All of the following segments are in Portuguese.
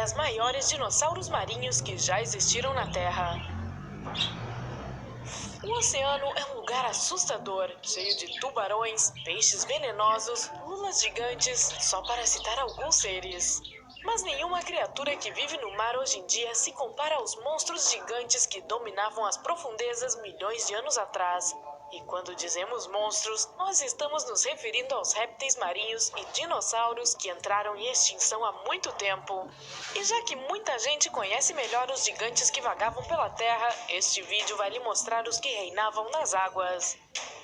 das maiores dinossauros marinhos que já existiram na Terra. O oceano é um lugar assustador, cheio de tubarões, peixes venenosos, lulas gigantes, só para citar alguns seres. Mas nenhuma criatura que vive no mar hoje em dia se compara aos monstros gigantes que dominavam as profundezas milhões de anos atrás. E quando dizemos monstros, nós estamos nos referindo aos répteis marinhos e dinossauros que entraram em extinção há muito tempo. E já que muita gente conhece melhor os gigantes que vagavam pela terra, este vídeo vai lhe mostrar os que reinavam nas águas.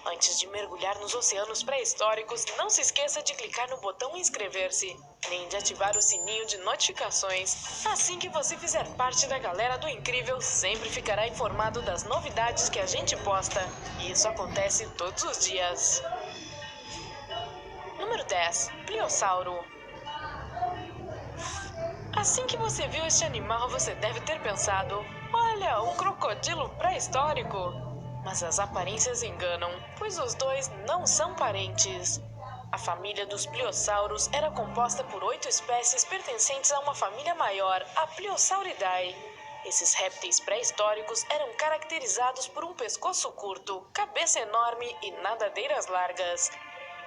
Antes de mergulhar nos oceanos pré-históricos, não se esqueça de clicar no botão inscrever-se, nem de ativar o sininho de notificações. Assim que você fizer parte da galera do Incrível, sempre ficará informado das novidades que a gente posta. E isso acontece todos os dias. Número 10. Pliossauro. Assim que você viu este animal, você deve ter pensado: olha, um crocodilo pré-histórico. Mas as aparências enganam, pois os dois não são parentes. A família dos pliossauros era composta por 8 espécies pertencentes a uma família maior, a Pliosauridae. Esses répteis pré-históricos eram caracterizados por um pescoço curto, cabeça enorme e nadadeiras largas.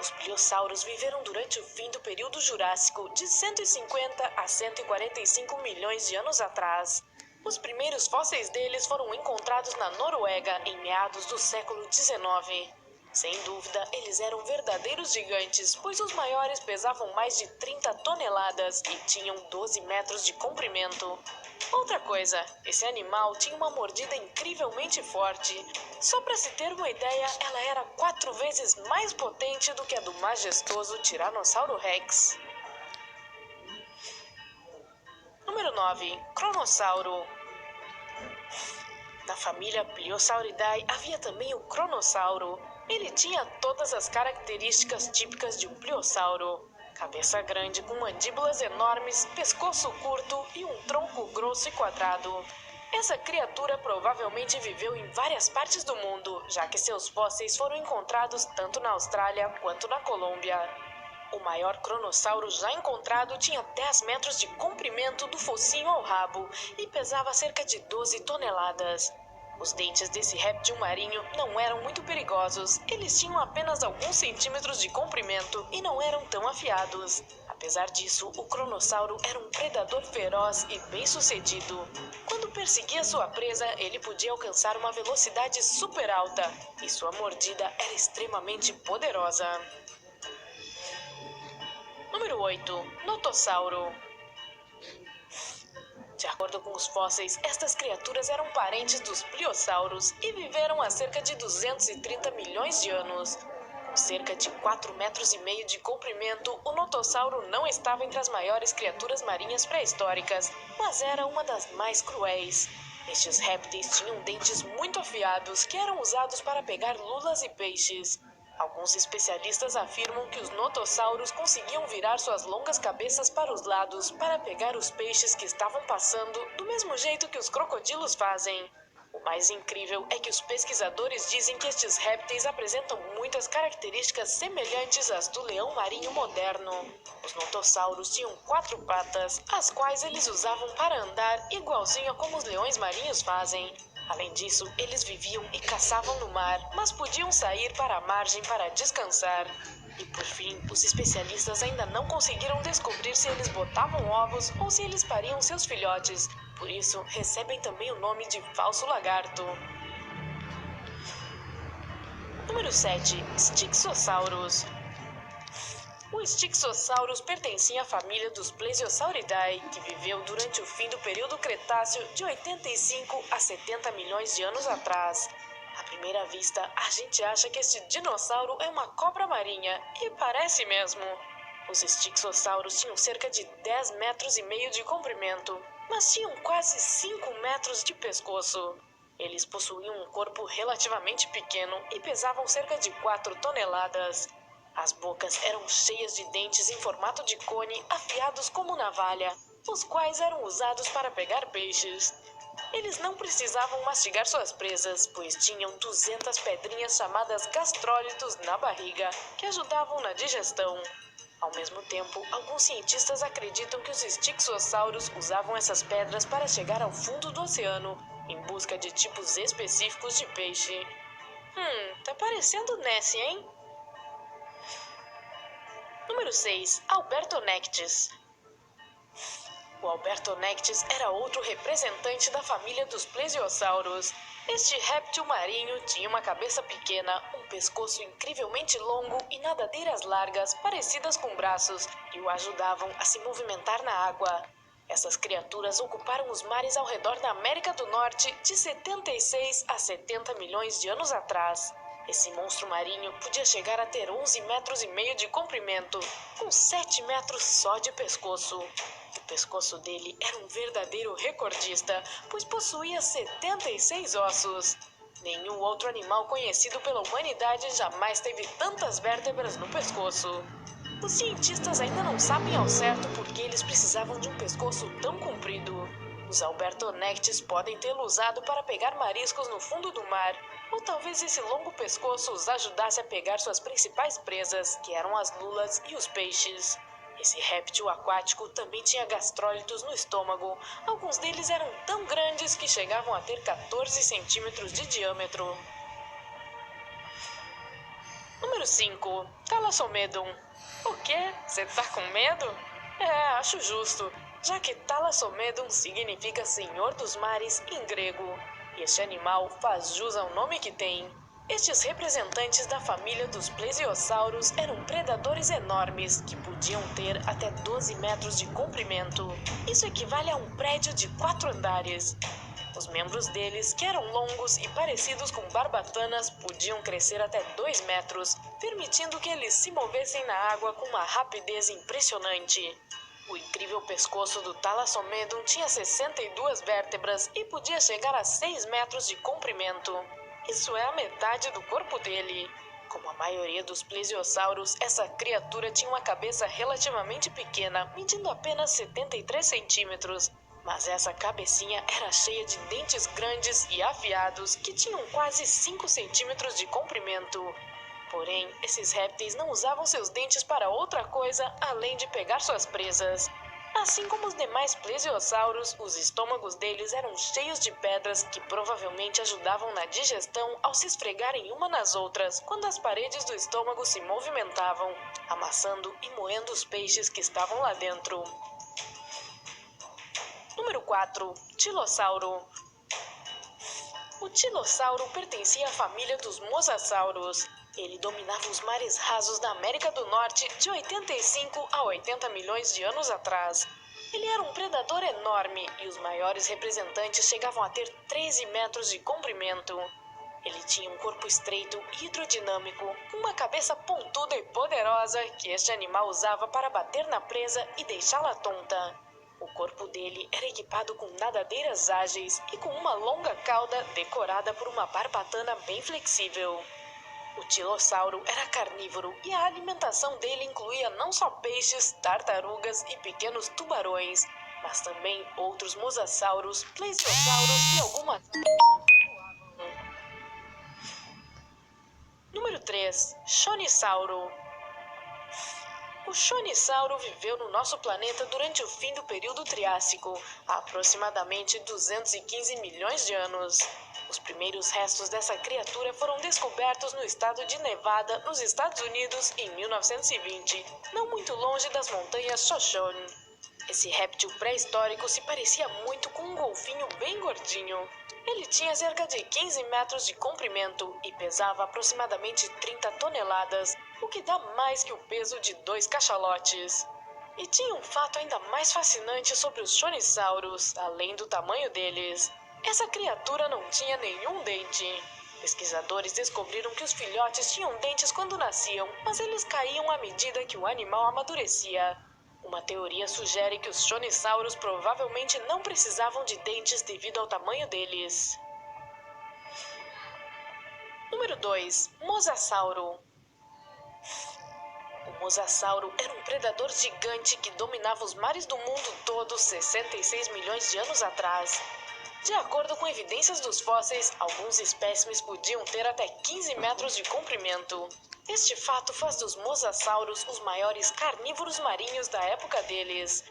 Os pliossauros viveram durante o fim do período Jurássico, de 150 a 145 milhões de anos atrás. Os primeiros fósseis deles foram encontrados na Noruega em meados do século XIX. Sem dúvida, eles eram verdadeiros gigantes, pois os maiores pesavam mais de 30 toneladas e tinham 12 metros de comprimento. Outra coisa, esse animal tinha uma mordida incrivelmente forte. Só para se ter uma ideia, ela era 4 vezes mais potente do que a do majestoso Tiranossauro Rex. Número 9. Cronossauro. Na família Pliosauridae havia também o Cronossauro. Ele tinha todas as características típicas de um pliossauro. Cabeça grande com mandíbulas enormes, pescoço curto e um tronco grosso e quadrado. Essa criatura provavelmente viveu em várias partes do mundo, já que seus fósseis foram encontrados tanto na Austrália quanto na Colômbia. O maior cronossauro já encontrado tinha 10 metros de comprimento do focinho ao rabo e pesava cerca de 12 toneladas. Os dentes desse réptil marinho não eram muito perigosos, eles tinham apenas alguns centímetros de comprimento e não eram tão afiados. Apesar disso, o cronossauro era um predador feroz e bem-sucedido. Quando perseguia sua presa, ele podia alcançar uma velocidade super alta e sua mordida era extremamente poderosa. Número 8. Notossauro. De acordo com os fósseis, estas criaturas eram parentes dos pliossauros e viveram há cerca de 230 milhões de anos. Com cerca de 4,5 metros de comprimento, o notossauro não estava entre as maiores criaturas marinhas pré-históricas, mas era uma das mais cruéis. Estes répteis tinham dentes muito afiados que eram usados para pegar lulas e peixes. Alguns especialistas afirmam que os notossauros conseguiam virar suas longas cabeças para os lados para pegar os peixes que estavam passando, do mesmo jeito que os crocodilos fazem. O mais incrível é que os pesquisadores dizem que estes répteis apresentam muitas características semelhantes às do leão marinho moderno. Os notossauros tinham 4 patas, as quais eles usavam para andar igualzinho a como os leões marinhos fazem. Além disso, eles viviam e caçavam no mar, mas podiam sair para a margem para descansar. E por fim, os especialistas ainda não conseguiram descobrir se eles botavam ovos ou se eles pariam seus filhotes. Por isso, recebem também o nome de falso lagarto. Número 7. Styxosaurus. O Styxosaurus pertencia à família dos Plesiosauridae, que viveu durante o fim do período Cretáceo de 85 a 70 milhões de anos atrás. À primeira vista, a gente acha que este dinossauro é uma cobra marinha, e parece mesmo. Os Styxosauros tinham cerca de 10,5 metros de comprimento, mas tinham quase 5 metros de pescoço. Eles possuíam um corpo relativamente pequeno e pesavam cerca de 4 toneladas. As bocas eram cheias de dentes em formato de cone, afiados como navalha, os quais eram usados para pegar peixes. Eles não precisavam mastigar suas presas, pois tinham 200 pedrinhas chamadas gastrólitos na barriga, que ajudavam na digestão. Ao mesmo tempo, alguns cientistas acreditam que os Styxossauros usavam essas pedras para chegar ao fundo do oceano, em busca de tipos específicos de peixe. Tá parecendo Nessie, hein? Número 6. Albertonectes. O Albertonectes era outro representante da família dos plesiosauros. Este réptil marinho tinha uma cabeça pequena, um pescoço incrivelmente longo e nadadeiras largas, parecidas com braços, que o ajudavam a se movimentar na água. Essas criaturas ocuparam os mares ao redor da América do Norte de 76 a 70 milhões de anos atrás. Esse monstro marinho podia chegar a ter 11,5 metros de comprimento, com 7 metros só de pescoço. O pescoço dele era um verdadeiro recordista, pois possuía 76 ossos. Nenhum outro animal conhecido pela humanidade jamais teve tantas vértebras no pescoço. Os cientistas ainda não sabem ao certo por que eles precisavam de um pescoço tão comprido. Os Albertonectes podem tê-lo usado para pegar mariscos no fundo do mar, ou talvez esse longo pescoço os ajudasse a pegar suas principais presas, que eram as lulas e os peixes. Esse réptil aquático também tinha gastrólitos no estômago. Alguns deles eram tão grandes que chegavam a ter 14 centímetros de diâmetro. Número 5. Thalassomedon. O quê? Você tá com medo? Acho justo, já que Thalassomedon significa Senhor dos Mares em grego. E este animal faz jus ao nome que tem. Estes representantes da família dos plesiosauros eram predadores enormes que podiam ter até 12 metros de comprimento. Isso equivale a um prédio de 4 andares. Os membros deles, que eram longos e parecidos com barbatanas, podiam crescer até 2 metros, permitindo que eles se movessem na água com uma rapidez impressionante. O incrível pescoço do Thalassomedon tinha 62 vértebras e podia chegar a 6 metros de comprimento. Isso é a metade do corpo dele. Como a maioria dos plesiosauros, essa criatura tinha uma cabeça relativamente pequena, medindo apenas 73 centímetros. Mas essa cabecinha era cheia de dentes grandes e afiados que tinham quase 5 centímetros de comprimento. Porém, esses répteis não usavam seus dentes para outra coisa além de pegar suas presas. Assim como os demais plesiosauros, os estômagos deles eram cheios de pedras que provavelmente ajudavam na digestão ao se esfregarem uma nas outras quando as paredes do estômago se movimentavam, amassando e moendo os peixes que estavam lá dentro. Número 4. Tilossauro. O tilossauro pertencia à família dos mosassauros. Ele dominava os mares rasos da América do Norte de 85 a 80 milhões de anos atrás. Ele era um predador enorme e os maiores representantes chegavam a ter 13 metros de comprimento. Ele tinha um corpo estreito e hidrodinâmico, com uma cabeça pontuda e poderosa que este animal usava para bater na presa e deixá-la tonta. O corpo dele era equipado com nadadeiras ágeis e com uma longa cauda decorada por uma barbatana bem flexível. O tilossauro era carnívoro e a alimentação dele incluía não só peixes, tartarugas e pequenos tubarões, mas também outros mosassauros, plesiosauros e algumas aves. Número 3. Chonissauro. O chonissauro viveu no nosso planeta durante o fim do período Triássico, há aproximadamente 215 milhões de anos. Os primeiros restos dessa criatura foram descobertos no estado de Nevada, nos Estados Unidos, em 1920, não muito longe das montanhas Shoshone. Esse réptil pré-histórico se parecia muito com um golfinho bem gordinho. Ele tinha cerca de 15 metros de comprimento e pesava aproximadamente 30 toneladas, o que dá mais que o peso de 2 cachalotes. E tinha um fato ainda mais fascinante sobre os chonissauros, além do tamanho deles. Essa criatura não tinha nenhum dente. Pesquisadores descobriram que os filhotes tinham dentes quando nasciam, mas eles caíam à medida que o animal amadurecia. Uma teoria sugere que os chonissauros provavelmente não precisavam de dentes devido ao tamanho deles. Número 2. Mosasauro. O mosasauro era um predador gigante que dominava os mares do mundo todo 66 milhões de anos atrás. De acordo com evidências dos fósseis, alguns espécimes podiam ter até 15 metros de comprimento. Este fato faz dos mosassauros os maiores carnívoros marinhos da época deles.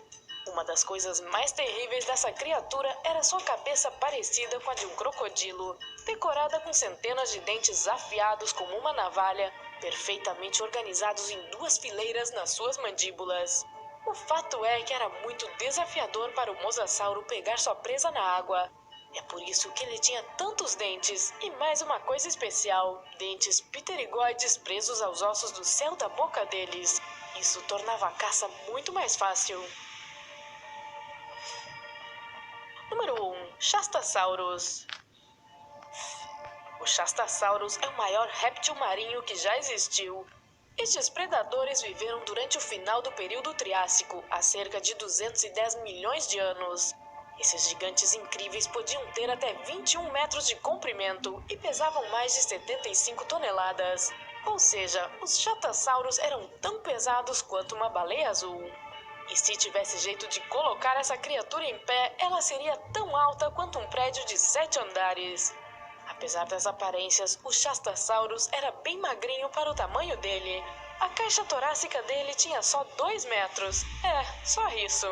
Uma das coisas mais terríveis dessa criatura era sua cabeça parecida com a de um crocodilo, decorada com centenas de dentes afiados como uma navalha, perfeitamente organizados em 2 fileiras nas suas mandíbulas. O fato é que era muito desafiador para o mosassauro pegar sua presa na água. É por isso que ele tinha tantos dentes, e mais uma coisa especial, dentes pterigoides presos aos ossos do céu da boca deles. Isso tornava a caça muito mais fácil. Número 1. Shastasaurus. O Shastasaurus é o maior réptil marinho que já existiu. Estes predadores viveram durante o final do período Triássico, há cerca de 210 milhões de anos. Esses gigantes incríveis podiam ter até 21 metros de comprimento e pesavam mais de 75 toneladas. Ou seja, os Chatassauros eram tão pesados quanto uma baleia azul. E se tivesse jeito de colocar essa criatura em pé, ela seria tão alta quanto um prédio de 7 andares. Apesar das aparências, o Shastasaurus era bem magrinho para o tamanho dele. A caixa torácica dele tinha só 2 metros. Só isso.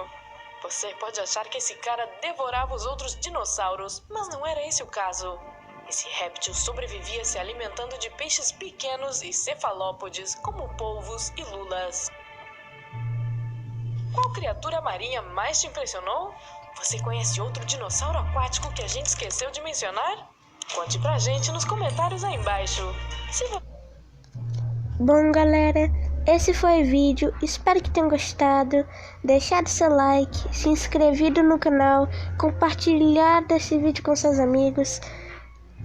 Você pode achar que esse cara devorava os outros dinossauros, mas não era esse o caso. Esse réptil sobrevivia se alimentando de peixes pequenos e cefalópodes, como polvos e lulas. Qual criatura marinha mais te impressionou? Você conhece outro dinossauro aquático que a gente esqueceu de mencionar? Conte pra gente nos comentários aí embaixo. Bom, galera, esse foi o vídeo. Espero que tenham gostado. Deixado seu like, se inscrevido no canal, compartilhado esse vídeo com seus amigos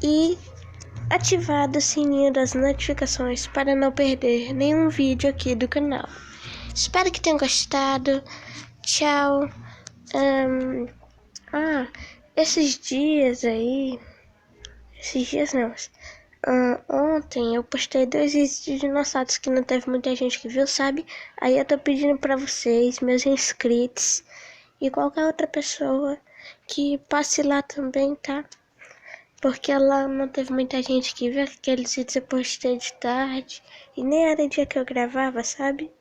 e ativado o sininho das notificações para não perder nenhum vídeo aqui do canal. Espero que tenham gostado. Tchau. Esses dias não. Ontem eu postei 2 vídeos de dinossauros que não teve muita gente que viu, sabe? Aí eu tô pedindo pra vocês, meus inscritos e qualquer outra pessoa, que passe lá também, tá? Porque lá não teve muita gente que viu aqueles vídeos que eu postei de tarde e nem era dia que eu gravava, sabe?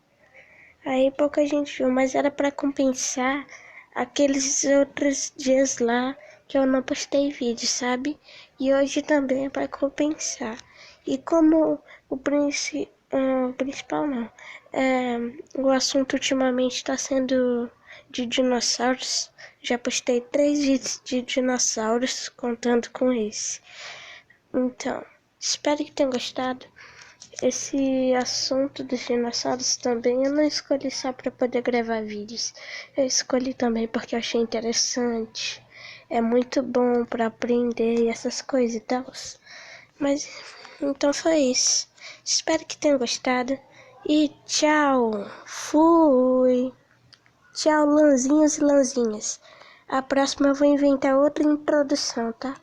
Aí pouca gente viu, mas era pra compensar aqueles outros dias lá que eu não postei vídeo, sabe? E hoje também é pra compensar. E como o principal não, o assunto ultimamente tá sendo de dinossauros, já postei 3 vídeos de dinossauros contando com esse. Então, espero que tenham gostado. Esse assunto dos dinossauros também eu não escolhi só para poder gravar vídeos. Eu escolhi também porque eu achei interessante. É muito bom para aprender e essas coisas e tal. Mas então foi isso. Espero que tenham gostado. E tchau. Fui. Tchau, lãzinhos e lãzinhas. A próxima eu vou inventar outra introdução, tá?